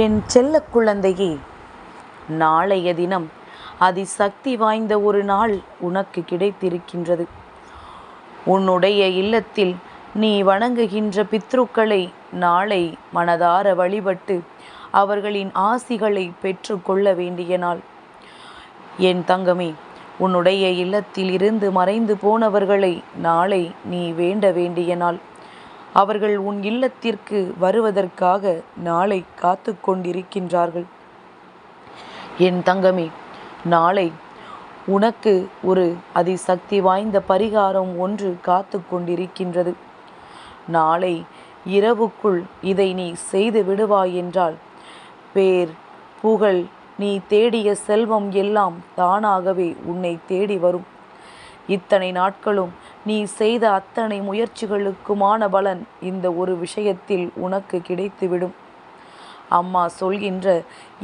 என் செல்ல குழந்தையே, நாளைய தினம் அதிசக்தி வாய்ந்த ஒரு நாள் உனக்கு கிடைத்திருக்கின்றது. உன்னுடைய இல்லத்தில் நீ வணங்குகின்ற பித்ருக்களை நாளை மனதார வழிபட்டு அவர்களின் ஆசிகளை பெற்று கொள்ள வேண்டிய நாள். என் தங்கமே, உன்னுடைய இல்லத்தில் இருந்து மறைந்து போனவர்களை நாளை நீ வேண்ட வேண்டிய நாள். அவர்கள் உன் இல்லத்திற்கு வருவதற்காக நாளை காத்து கொண்டிருக்கின்றார்கள். என் தங்கமே, நாளை உனக்கு ஒரு அதிசக்தி வாய்ந்த பரிகாரம் ஒன்று காத்து கொண்டிருக்கின்றது. நாளை இரவுக்குள் இதை நீ செய்து விடுவாய் என்றால் பேர், புகழ், நீ தேடிய செல்வம் எல்லாம் தானாகவே உன்னை தேடி வரும். இத்தனை நாட்களும் நீ செய்த அத்தனை முயற்சிகளுக்குமான பலன் இந்த ஒரு விஷயத்தில் உனக்கு கிடைத்துவிடும். அம்மா சொல்கின்ற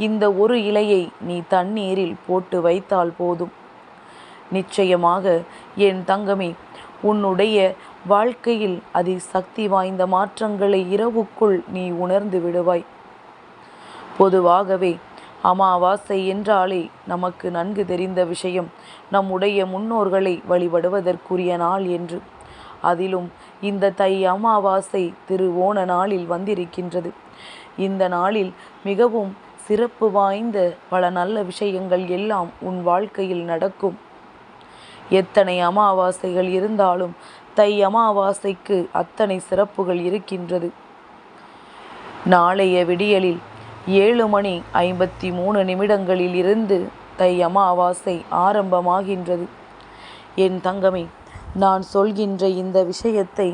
இந்த ஒரு இலையை நீ தண்ணீரில் போட்டு வைத்தால் போதும். நிச்சயமாக என் தங்கமே, உன்னுடைய வாழ்க்கையில் அதிசக்தி வாய்ந்த மாற்றங்களை இரவுக்குள் நீ உணர்ந்து விடுவாய். பொதுவாகவே அமாவாசை என்றாலே நமக்கு நன்கு தெரிந்த விஷயம் நம்முடைய முன்னோர்களை வழிபடுவதற்குரிய நாள் என்று. அதிலும் இந்த தை அமாவாசை திருவோண நாளில் வந்திருக்கின்றது. இந்த நாளில் மிகவும் சிறப்பு வாய்ந்த பல நல்ல விஷயங்கள் எல்லாம் உன் வாழ்க்கையில் நடக்கும். எத்தனை அமாவாசைகள் இருந்தாலும் தை அமாவாசைக்கு அத்தனை சிறப்புகள் இருக்கின்றது. நாளைய விடியலில் 7:53 இருந்து தை அமாவாசை ஆரம்பமாகின்றது. என் தங்கமே, நான் சொல்கின்ற இந்த விஷயத்தை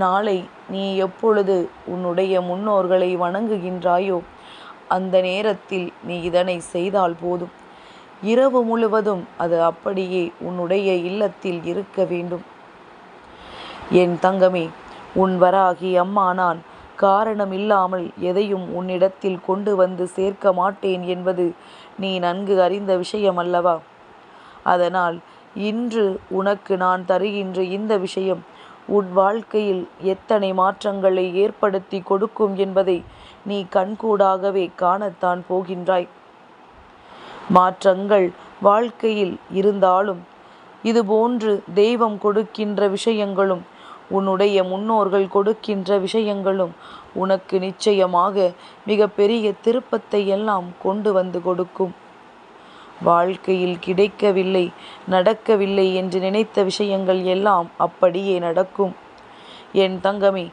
நாளை நீ எப்பொழுது உன்னுடைய முன்னோர்களை வணங்குகின்றாயோ அந்த நேரத்தில் நீ இதனை செய்தால் போதும். இரவு முழுவதும் அது அப்படியே உன்னுடைய இல்லத்தில் இருக்க வேண்டும். என் தங்கமே, உன் வராகி அம்மா நான் காரணம் இல்லாமல் எதையும் உன்னிடத்தில் கொண்டு வந்து சேர்க்க மாட்டேன் என்பது நீ நன்கு அறிந்த விஷயம் அல்லவா? அதனால் இன்று உனக்கு நான் தருகின்ற இந்த விஷயம் உன் வாழ்க்கையில் எத்தனை மாற்றங்களை ஏற்படுத்தி கொடுக்கும் என்பதை நீ கண்கூடாகவே காணத்தான் போகின்றாய். மாற்றங்கள் வாழ்க்கையில் இருந்தாலும் இதுபோன்று தெய்வம் கொடுக்கின்ற விஷயங்களும் உன்னுடைய முன்னோர்கள் கொடுக்கின்ற விஷயங்களும் உனக்கு நிச்சயமாக மிக பெரிய திருப்பத்தை எல்லாம் கொண்டு வந்து கொடுக்கும். வாழ்க்கையில் கிடைக்கவில்லை, நடக்கவில்லை என்று நினைத்த விஷயங்கள் எல்லாம் அப்படியே நடக்கும். என் தங்கமே,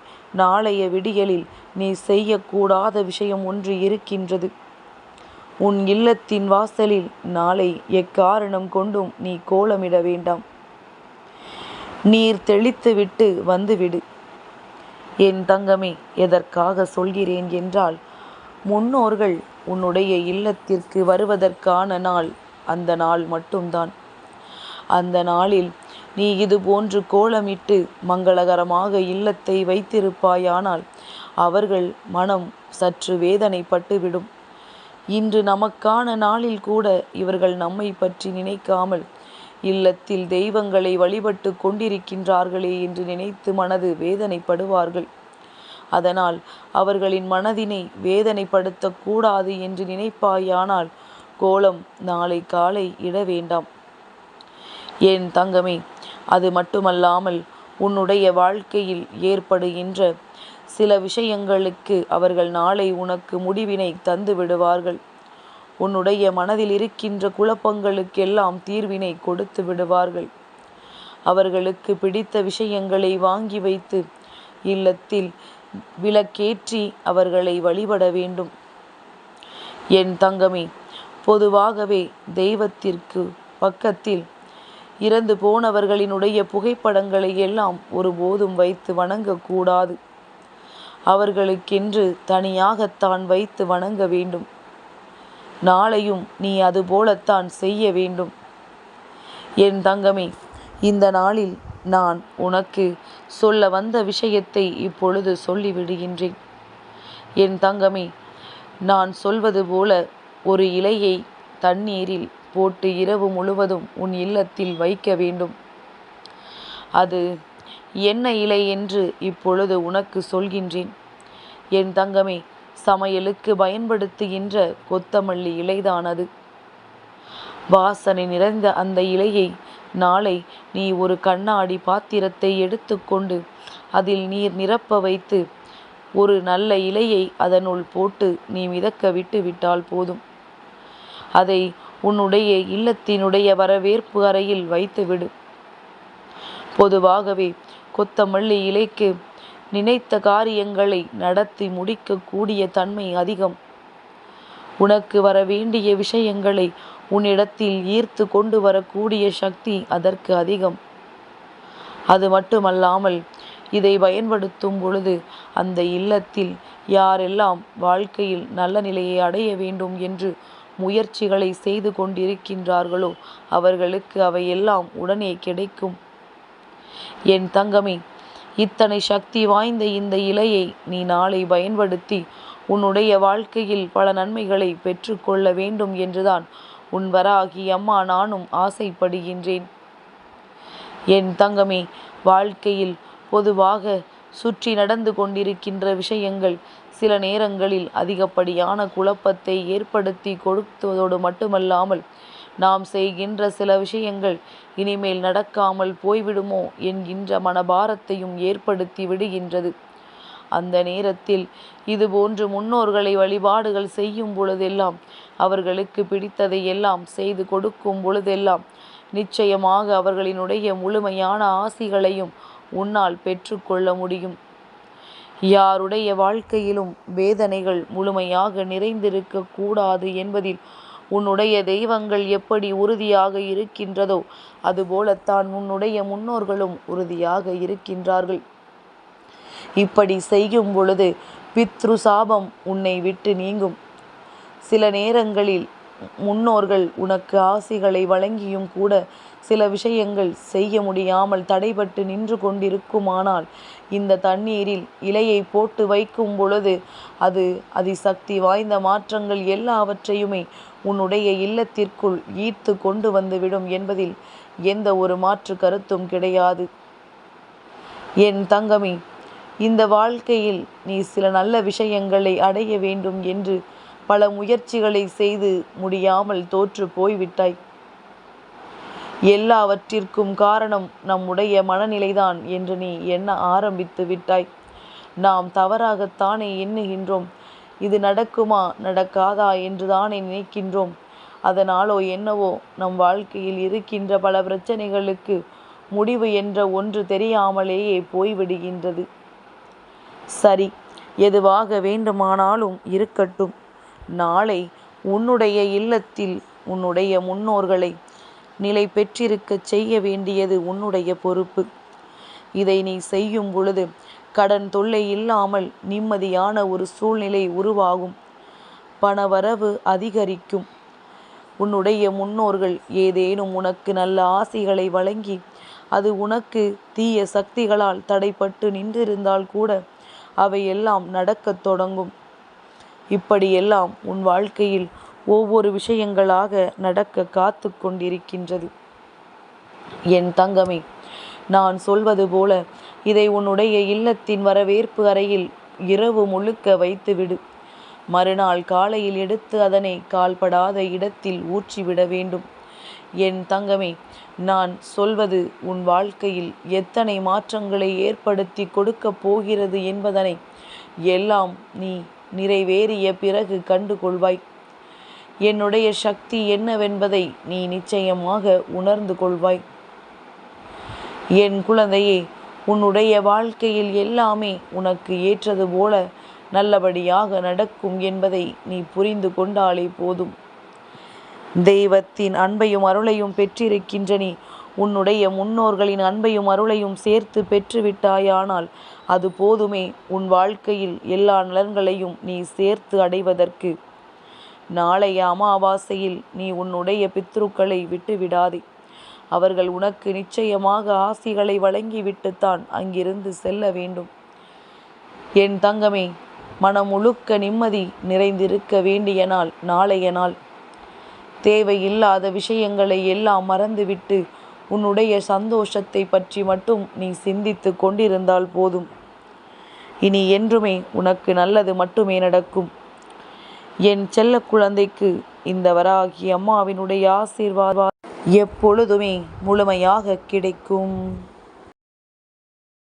நாளைய விடியலில் நீ செய்யக்கூடாத விஷயம் ஒன்று இருக்கின்றது. உன் இல்லத்தின் வாசலில் நாளை எக்காரணம் கொண்டும் நீ கோலமிட வேண்டாம். நீர் தெளித்துவிட்டு வந்துவிடு. என் தங்கமே, எதற்காக சொல்கிறேன் என்றால், முன்னோர்கள் உன்னுடைய இல்லத்திற்கு வருவதற்கான நாள் அந்த நாள் மட்டும்தான். அந்த நாளில் நீ இது போன்று கோலமிட்டு மங்களகரமாக இல்லத்தை வைத்திருப்பாயானால் அவர்கள் மனம் சற்று வேதனைப்பட்டுவிடும். இன்று நமக்கான நாளில் கூட இவர்கள் நம்மை பற்றி நினைக்காமல் இல்லத்தில் தெய்வங்களை வழிபட்டு கொண்டிருக்கின்றார்களே என்று நினைத்து மனது வேதனைப்படுவார்கள். அதனால் அவர்களின் மனதினை வேதனைப்படுத்தக்கூடாது என்று நினைப்பாயானால் கோலம் நாளை காலை இட வேண்டாம். என் தங்கமே, அது மட்டுமல்லாமல் உன்னுடைய வாழ்க்கையில் ஏற்படுகின்ற சில விஷயங்களுக்கு அவர்கள் நாளை உனக்கு முடிவினை தந்து விடுவார்கள். உன்னுடைய மனதில் இருக்கின்ற குழப்பங்களுக்கெல்லாம் தீர்வினை கொடுத்து விடுவார்கள். அவர்களுக்கு பிடித்த விஷயங்களை வாங்கி வைத்து இல்லத்தில் விளக்கேற்றி அவர்களை வழிபட வேண்டும். என் தங்கமே, பொதுவாகவே தெய்வத்திற்கு பக்கத்தில் இறந்து போனவர்களினுடைய புகைப்படங்களை எல்லாம் ஒருபோதும் வைத்து வணங்கக்கூடாது. அவர்களுக்கென்று தனியாகத்தான் வைத்து வணங்க வேண்டும். நாளையும் நீ அதுபோலத்தான் செய்ய வேண்டும். என் தங்கமே, இந்த நாளில் நான் உனக்கு சொல்ல வந்த விஷயத்தை இப்பொழுது சொல்லிவிடுகின்றேன். என் தங்கமே, நான் சொல்வது போல ஒரு இலையை தண்ணீரில் போட்டு இரவு முழுவதும் உன் இல்லத்தில் வைக்க வேண்டும். அது என்ன இலை என்று இப்பொழுது உனக்கு சொல்கின்றேன். என் தங்கமே, சமையலுக்கு பயன்படுத்துகின்ற கொத்தமல்லி இலைதான் அது. வாசனை நிறைந்த அந்த இலையை நாளை நீ ஒரு கண்ணாடி பாத்திரத்தை எடுத்துக்கொண்டு அதில் நீர் நிரப்ப வைத்து ஒரு நல்ல இலையை அதனுள் போட்டு நீ மிதக்க விட்டு விட்டால் போதும். அதை உன்னுடைய இல்லத்தினுடைய வரவேற்பு அறையில் வைத்துவிடு. பொதுவாகவே கொத்தமல்லி இலைக்கு நினைத்த காரியங்களை நடத்தி முடிக்கக்கூடிய தன்மை அதிகம். உனக்கு வர வேண்டிய விஷயங்களை உன்னிடத்தில் ஈர்த்து கொண்டு வரக்கூடிய சக்தி அதற்கு அதிகம். அது மட்டுமல்லாமல் இதை பயன்படுத்தும் பொழுது அந்த இல்லத்தில் யாரெல்லாம் வாழ்க்கையில் நல்ல நிலையை அடைய வேண்டும் என்று முயற்சிகளை செய்து கொண்டிருக்கின்றார்களோ அவர்களுக்கு அவையெல்லாம் உடனே கிடைக்கும். என் தங்கமே, இத்தனை சக்தி வாய்ந்த இந்த இலையை நீ நாளை பயன்படுத்தி உன்னுடைய வாழ்க்கையில் பல நன்மைகளை பெற்றுக்கொள்ள வேண்டும் என்றுதான் உன் வராகி அம்மா நானும் ஆசைப்படுகின்றேன். என் தங்கமே, வாழ்க்கையில் பொதுவாக சுற்றி நடந்து கொண்டிருக்கின்ற விஷயங்கள் சில நேரங்களில் அதிகப்படியான குழப்பத்தை ஏற்படுத்தி கொடுத்ததோடு மட்டுமல்லாமல் நாம் செய்கின்ற சில விஷயங்கள் இனிமேல் நடக்காமல் போய்விடுமோ என்கின்ற மனபாரத்தையும் ஏற்படுத்தி விடுகின்றது. அந்த நேரத்தில் இதுபோன்று முன்னோர்களை வழிபாடுகள் செய்யும் பொழுதெல்லாம், அவர்களுக்கு பிடித்ததை எல்லாம் செய்து கொடுக்கும் பொழுதெல்லாம் நிச்சயமாக அவர்களினுடைய முழுமையான ஆசிகளையும் உன்னால் பெற்றுக்கொள்ள முடியும். யாருடைய வாழ்க்கையிலும் வேதனைகள் முழுமையாக நிறைந்திருக்க கூடாது என்பதில் உன்னுடைய தெய்வங்கள் எப்படி உறுதியாக இருக்கின்றதோ அதுபோலத்தான் உன்னுடைய முன்னோர்களும் உறுதியாக இருக்கின்றார்கள். இப்படி செய்யும் பொழுது பித்ரு சாபம் உன்னை விட்டு நீங்கும். சில நேரங்களில் முன்னோர்கள் உனக்கு ஆசிகளை வழங்கியும் கூட சில விஷயங்கள் செய்ய முடியாமல் தடைபட்டு நின்று கொண்டிருக்குமானால் இந்த தண்ணீரில் இலையை போட்டு வைக்கும் பொழுது அது அதிசக்தி வாய்ந்த மாற்றங்கள் எல்லாவற்றையுமே உன்னுடைய இல்லத்திற்குள் ஈர்த்து கொண்டு வந்துவிடும் என்பதில் எந்த ஒரு மாற்று கருத்தும் கிடையாது. என் தங்கமே, இந்த வாழ்க்கையில் நீ சில நல்ல விஷயங்களை அடைய வேண்டும் என்று பல முயற்சிகளை செய்து முடியாமல் தோற்று போய்விட்டாய். எல்லாவற்றிற்கும் காரணம் நம்முடைய மனநிலைதான் என்று நீ எண்ண ஆரம்பித்து விட்டாய். நாம் தவறாகத்தானே எண்ணுகின்றோம். இது நடக்குமா நடக்காதா என்று தானே நினைக்கின்றோம். அதனாலோ என்னவோ நம் வாழ்க்கையில் இருக்கின்ற பல பிரச்சனைகளுக்கு முடிவு என்ற ஒன்று தெரியாமலேயே போய்விடுகின்றது. சரி, எதுவாக வேண்டுமானாலும் இருக்கட்டும். நாளை உன்னுடைய இல்லத்தில் உன்னுடைய முன்னோர்களை நிலை பெற்றிருக்க செய்ய வேண்டியது உன்னுடைய பொறுப்பு. இதை நீ செய்யும் பொழுது கடன் தொல்லை இல்லாமல் நிம்மதியான ஒரு சூழ்நிலை உருவாகும். பணவரவு அதிகரிக்கும். உன்னுடைய முன்னோர்கள் ஏதேனும் உனக்கு நல்ல ஆசைகளை வழங்கி அது உனக்கு தீய சக்திகளால் தடைப்பட்டு நின்றிருந்தால் கூட அவையெல்லாம் நடக்கத் தொடங்கும். இப்படியெல்லாம் உன் வாழ்க்கையில் ஒவ்வொரு விஷயங்களாக நடக்க காத்து கொண்டிருக்கின்றது. என் தங்கமே, நான் சொல்வது போல இதை உன்னுடைய இல்லத்தின் வரவேற்பு அறையில் இரவு முழுக்க வைத்துவிடு. மறுநாள் காலையில் எடுத்து அதனை கால்படாத இடத்தில் ஊற்றிவிட வேண்டும். என் தங்கமே, நான் சொல்வது உன் வாழ்க்கையில் எத்தனை மாற்றங்களை ஏற்படுத்தி கொடுக்கப் போகிறது என்பதனை எல்லாம் நீ நிறைவேறிய பிறகு கண்டு கொள்வாய். என்னுடைய சக்தி என்னவென்பதை நீ நிச்சயமாக உணர்ந்து கொள்வாய். என் குழந்தையே, உன்னுடைய வாழ்க்கையில் எல்லாமே உனக்கு ஏற்றது போல நல்லபடியாக நடக்கும் என்பதை நீ புரிந்து கொண்டாலே போதும். தெய்வத்தின் அன்பையும் அருளையும் பெற்றிருக்கின்ற நீ உன்னுடைய முன்னோர்களின் அன்பையும் அருளையும் சேர்த்து பெற்றுவிட்டாயானால் அது போதுமே உன் வாழ்க்கையில் எல்லா நலன்களையும் நீ சேர்த்து அடைவதற்கு. நாளைய அமாவாசையில் நீ உன்னுடைய பித்ருக்களை விட்டு விடாதே. அவர்கள் உனக்கு நிச்சயமாக ஆசிகளை வழங்கிவிட்டுத்தான் அங்கிருந்து செல்ல வேண்டும். என் தங்கமே, மனம் முழுக்க நிம்மதி நிறைந்திருக்க வேண்டிய நாள் நாளைய நாள். தேவையில்லாத விஷயங்களை எல்லாம் மறந்துவிட்டு உன்னுடைய சந்தோஷத்தை பற்றி மட்டும் நீ சிந்தித்து கொண்டிருந்தால் போதும். இனி என்றுமே உனக்கு நல்லது மட்டுமே நடக்கும். என் செல்ல குழந்தைக்கு இந்த வராகி அம்மாவினுடைய ஆசீர்வாதம் எப்பொழுதுமே முழுமையாக கிடைக்கும்.